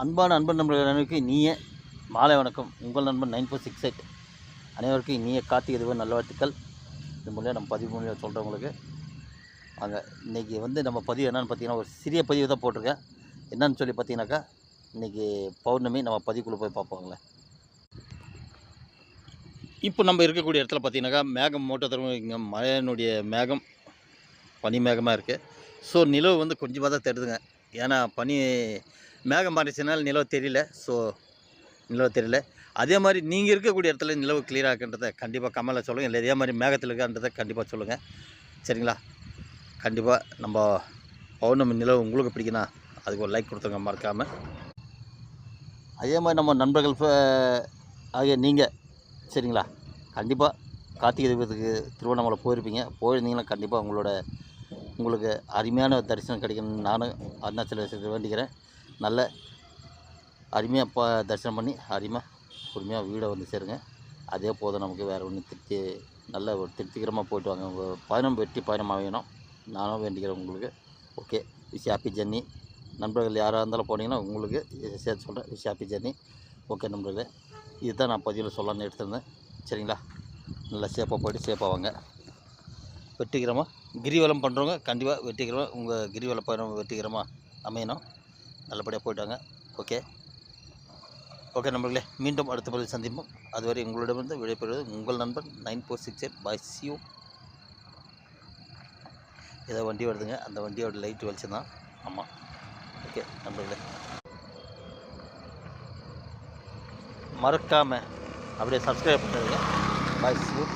அன்பான அன்பன் நண்பர்களுக்கு இனிய மாலை வணக்கம். உங்கள் நண்பன் 9468 அனைவருக்கும் இனிய கார்த்திகை தீப நல்வாழ்த்துக்கள். இது மூலியம் நம்ம பதிவு மூலியம் சொல்கிறவங்களுக்கு வாங்க. இன்றைக்கி நம்ம பதிவு என்னென்னு பார்த்தீங்கன்னா, ஒரு சிறிய பதிவு தான் போட்டிருக்கேன். என்னன்னு சொல்லி பார்த்தீங்கன்னாக்கா, இன்றைக்கி பௌர்ணமி. நம்ம பதிவுக்குள்ளே போய் பார்ப்போங்களேன். இப்போ நம்ம இருக்கக்கூடிய இடத்துல பார்த்தீங்கன்னாக்கா, மேகம் மூட்டத்தரும் இங்கே மழையினுடைய மேகம் பனி மேகமாக இருக்குது. ஸோ நிலவு கொஞ்சமாக தான் தெரியுதுங்க. ஏன்னா பனி மேகம் மாறிச்சுனால நிலவு தெரியல. ஸோ நிலவு தெரியல. அதே மாதிரி நீங்கள் இருக்கக்கூடிய இடத்துல நிலவு கிளியராக இருக்குன்றதை கண்டிப்பாக கமெண்ட்டில் சொல்லுங்கள். இல்லை இதே மாதிரி மேகத்தில் இருக்கான்றதை கண்டிப்பாக சொல்லுங்கள். சரிங்களா? கண்டிப்பாக நம்ம பௌர்ணமி நிலவு உங்களுக்கு பிடிக்குன்னா அதுக்கு ஒரு லைக் கொடுத்துருங்க மறக்காமல். அதே மாதிரி நம்ம நண்பர்கள் ஆகிய நீங்கள் சரிங்களா, கண்டிப்பாக கார்த்திகை தீபத்துக்கு திருவண்ணாமலை போயிருப்பீங்க. போயிருந்தீங்கன்னா கண்டிப்பாக உங்களுக்கு அருமையான தரிசனம் கிடைக்கணும்னு நானும் அருணாச்சலேஸ்வரர் வேண்டிக்கிறேன். நல்ல அருமையாக தரிசனம் பண்ணி அருமையாக பொறுமையாக வீடை சேருங்க. அதே போதும் நமக்கு வேறு ஒன்று நல்ல ஒரு திருப்திகரமாக போய்ட்டு வாங்க. உங்கள் பயணம் வெற்றி பயணம் அமையணும் நானும் வேண்டிக்கிறேன் உங்களுக்கு. Okay, wish happy journey. நண்பர்கள் யாராக இருந்தாலும் போனீங்கன்னா உங்களுக்கு சேர்த்து சொல்கிறேன், விஷ் ஹாப்பி ஜர்னி. ஓகே நண்பர்களே, இதுதான் நான் பதிவில் சொல்லலான்னு எடுத்திருந்தேன். சரிங்களா? நல்லா சேஃபாக போய்ட்டு சேஃபாக வாங்க. வெற்றிகரமாக கிரிவலம் பண்ணுறவங்க கண்டிப்பாக வெற்றிகரமாக உங்கள் கிரிவல பயணம் வெற்றிகரமாக அமையணும். நல்லபடியாக போய்ட்டாங்க. ஓகே நண்பர்களே, மீண்டும் அடுத்த பதில் சந்திப்போம். அதுவரை உங்களிடமிருந்து விடைபெறுவது உங்கள் நண்பன் 9468. பாய், see you. ஏதோ வண்டி வருதுங்க, அந்த வண்டியோட லைட் வெளிச்சம் தான். ஆமாம். ஓகே நண்பர்களே, மறக்காமல் அப்படியே சப்ஸ்கிரைப் பண்ணுறதுங்க. பாய், see you.